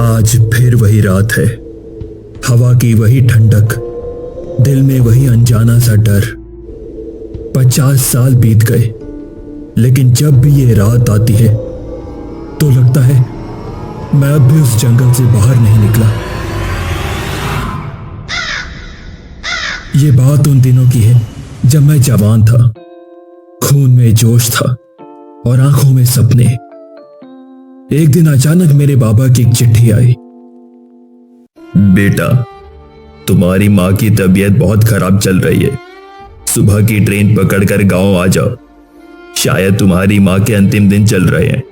आज फिर वही रात है, हवा की वही ठंडक, दिल में वही अनजाना सा डर। 50 साल बीत गए, लेकिन जब भी ये रात आती है तो लगता है मैं अब भी उस जंगल से बाहर नहीं निकला। ये बात उन दिनों की है जब मैं जवान था, खून में जोश था और आंखों में सपने। एक दिन अचानक मेरे बाबा की एक चिट्ठी आई। बेटा, तुम्हारी माँ की तबीयत बहुत खराब चल रही है, सुबह की ट्रेन पकड़कर गांव आ जाओ। शायद तुम्हारी माँ के अंतिम दिन चल रहे हैं,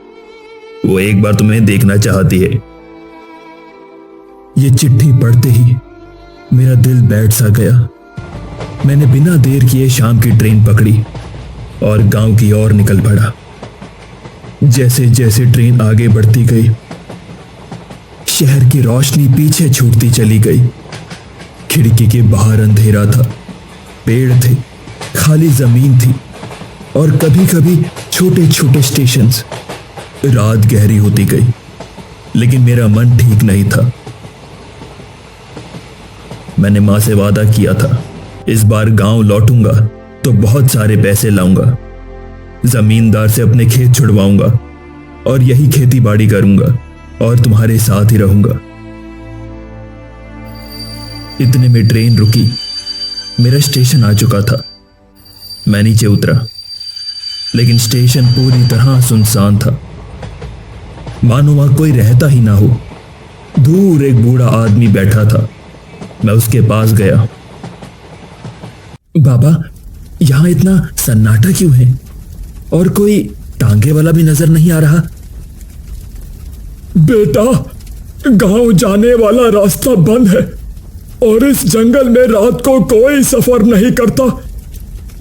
वो एक बार तुम्हें देखना चाहती है। ये चिट्ठी पढ़ते ही मेरा दिल बैठ सा गया। मैंने बिना देर किए शाम की ट्रेन पकड़ी और गांव की ओर निकल पड़ा। जैसे जैसे ट्रेन आगे बढ़ती गई, शहर की रोशनी पीछे छूटती चली गई। खिड़की के बाहर अंधेरा था, पेड़ थे, खाली जमीन थी और कभी कभी छोटे छोटे स्टेशंस। रात गहरी होती गई, लेकिन मेरा मन ठीक नहीं था। मैंने मां से वादा किया था, इस बार गांव लौटूंगा तो बहुत सारे पैसे लाऊंगा, जमींदार से अपने खेत छुड़वाऊंगा और यही खेती बाड़ी करूंगा और तुम्हारे साथ ही रहूंगा। इतने में ट्रेन रुकी, मेरा स्टेशन आ चुका था। मैं नीचे उतरा, लेकिन स्टेशन पूरी तरह सुनसान था, मानो वहां कोई रहता ही ना हो। दूर एक बूढ़ा आदमी बैठा था। मैं उसके पास गया। बाबा, यहां इतना सन्नाटा क्यों है और कोई टांगे वाला भी नजर नहीं आ रहा? बेटा, गांव जाने वाला रास्ता बंद है और इस जंगल में रात को कोई सफर नहीं करता।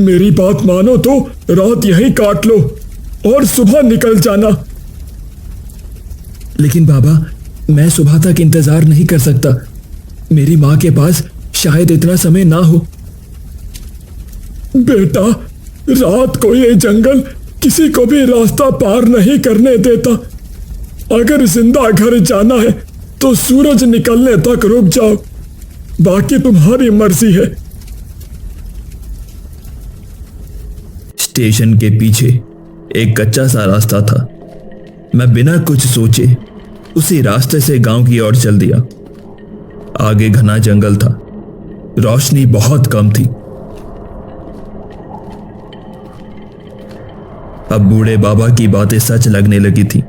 मेरी बात मानो तो रात यहीं काट लो और सुबह निकल जाना। लेकिन बाबा, मैं सुबह तक इंतजार नहीं कर सकता। मेरी मां के पास शायद इतना समय ना हो। बेटा, रात को ये जंगल किसी को भी रास्ता पार नहीं करने देता। अगर जिंदा घर जाना है तो सूरज निकलने तक रुक जाओ, बाकी तुम्हारी मर्जी है। स्टेशन के पीछे एक कच्चा सा रास्ता था। मैं बिना कुछ सोचे उसी रास्ते से गांव की ओर चल दिया। आगे घना जंगल था, रोशनी बहुत कम थी। अब बूढ़े बाबा की बातें सच लगने लगी थी।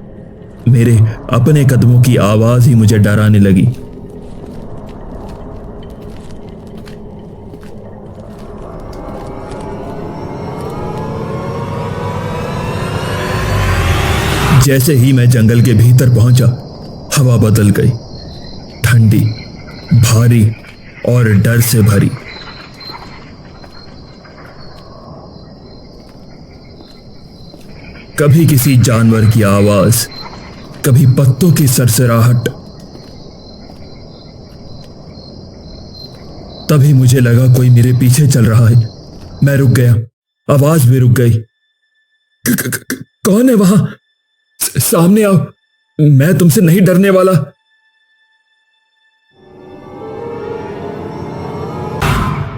मेरे अपने कदमों की आवाज ही मुझे डराने लगी। जैसे ही मैं जंगल के भीतर पहुंचा, हवा बदल गई, ठंडी, भारी और डर से भरी। कभी किसी जानवर की आवाज, कभी पत्तों की सरसराहट। तभी मुझे लगा कोई मेरे पीछे चल रहा है। मैं रुक गया, आवाज भी रुक गई। कौन है वहां? सामने आओ, मैं तुमसे नहीं डरने वाला।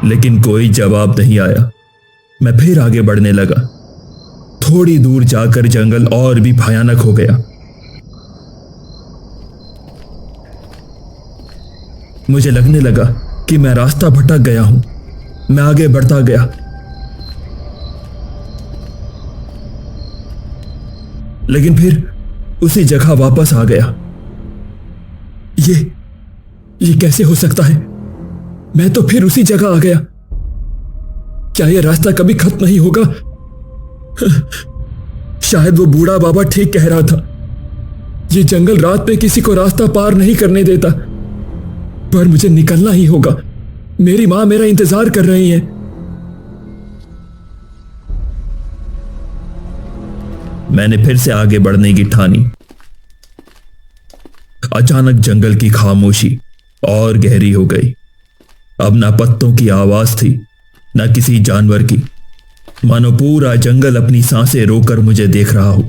लेकिन कोई जवाब नहीं आया। मैं फिर आगे बढ़ने लगा। थोड़ी दूर जाकर जंगल और भी भयानक हो गया। मुझे लगने लगा कि मैं रास्ता भटक गया हूं। मैं आगे बढ़ता गया, लेकिन फिर उसी जगह वापस आ गया। ये कैसे हो सकता है? मैं तो फिर उसी जगह आ गया। क्या यह रास्ता कभी खत्म नहीं होगा? शायद वो बूढ़ा बाबा ठीक कह रहा था। ये जंगल रात में किसी को रास्ता पार नहीं करने देता, पर मुझे निकलना ही होगा। मेरी मां मेरा इंतजार कर रही है। मैंने फिर से आगे बढ़ने की ठानी। अचानक जंगल की खामोशी और गहरी हो गई। अब ना पत्तों की आवाज थी, ना किसी जानवर की। मानो पूरा जंगल अपनी सांसें रोककर मुझे देख रहा हो।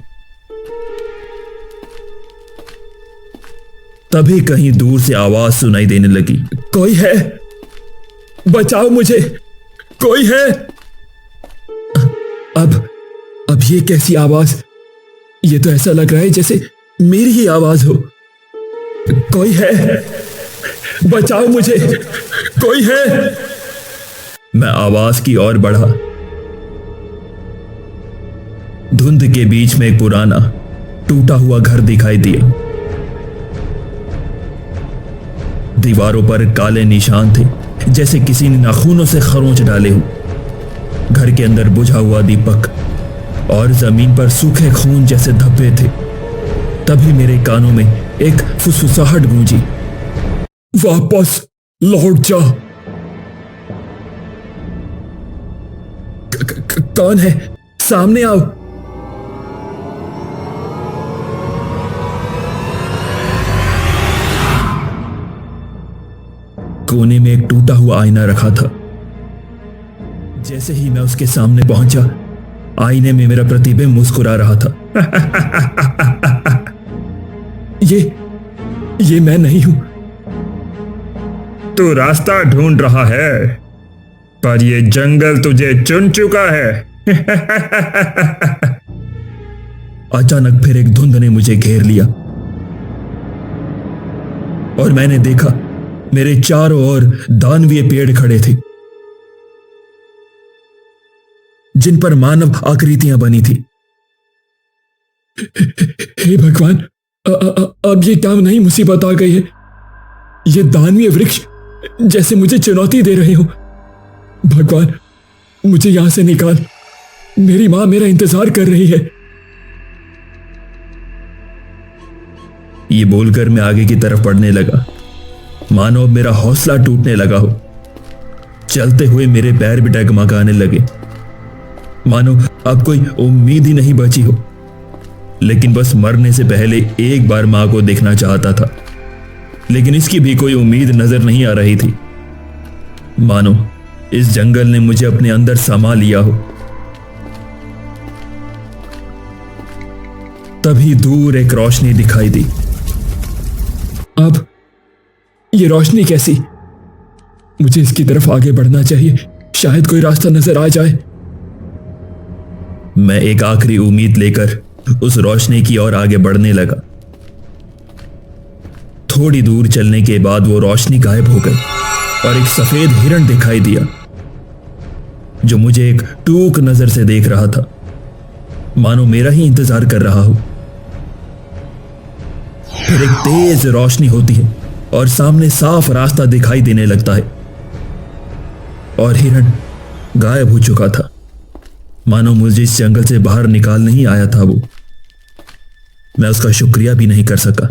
तभी कहीं दूर से आवाज सुनाई देने लगी। कोई है, बचाओ मुझे, कोई है। अब ये कैसी आवाज? ये तो ऐसा लग रहा है जैसे मेरी ही आवाज हो। कोई है, बचाओ मुझे, कोई है। मैं आवाज की ओर बढ़ा। धुंध के बीच में एक पुराना टूटा हुआ घर दिखाई दिया। दीवारों पर काले निशान थे, जैसे किसी ने नाखूनों से खरोंच डाले हो। घर के अंदर बुझा हुआ दीपक और जमीन पर सूखे खून जैसे धब्बे थे। तभी मेरे कानों में एक फुसफुसाहट गूंजी। वापस लौट जा। कौन है? सामने आओ। कोने में एक टूटा हुआ आईना रखा था। जैसे ही मैं उसके सामने पहुंचा, आईने में मेरा प्रतिबिंब मुस्कुरा रहा था। ये मैं नहीं हूं। तू रास्ता ढूंढ रहा है, पर ये जंगल तुझे चुन चुका है। अचानक फिर एक धुंध ने मुझे घेर लिया और मैंने देखा मेरे चारों ओर दानवीय पेड़ खड़े थे, जिन पर मानव आकृतियां बनी थी। हे भगवान, अब ये क्या नई मुसीबत आ गई है? ये दानवीय वृक्ष जैसे मुझे चुनौती दे रहे हो। भगवान, मुझे यहां से निकाल। मेरी मां मेरा इंतजार कर रही है। ये बोलकर मैं आगे की तरफ बढ़ने लगा, मानो अब मेरा हौसला टूटने लगा हो। चलते हुए मेरे पैर भी डगमगाने लगे, मानो अब कोई उम्मीद ही नहीं बची हो। लेकिन बस मरने से पहले एक बार मां को देखना चाहता था, लेकिन इसकी भी कोई उम्मीद नजर नहीं आ रही थी। मानो इस जंगल ने मुझे अपने अंदर समा लिया हो। तभी दूर एक रोशनी दिखाई दी। अब ये रोशनी कैसी? मुझे इसकी तरफ आगे बढ़ना चाहिए, शायद कोई रास्ता नजर आ जाए। मैं एक आखिरी उम्मीद लेकर उस रोशनी की ओर आगे बढ़ने लगा। थोड़ी दूर चलने के बाद वो रोशनी गायब हो गई और एक सफेद हिरण दिखाई दिया, जो मुझे एक टूक नजर से देख रहा था, मानो मेरा ही इंतजार कर रहा हो। फिर एक तेज रोशनी होती है और सामने साफ रास्ता दिखाई देने लगता है और हिरण गायब हो चुका था, मानो मुझे इस जंगल से बाहर निकाल नहीं आया था वो। मैं उसका शुक्रिया भी नहीं कर सका।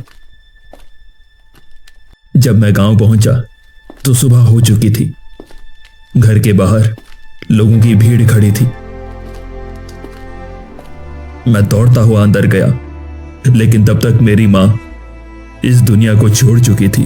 जब मैं गांव पहुंचा तो सुबह हो चुकी थी। घर के बाहर लोगों की भीड़ खड़ी थी। मैं दौड़ता हुआ अंदर गया, लेकिन तब तक मेरी मां इस दुनिया को छोड़ चुकी थी।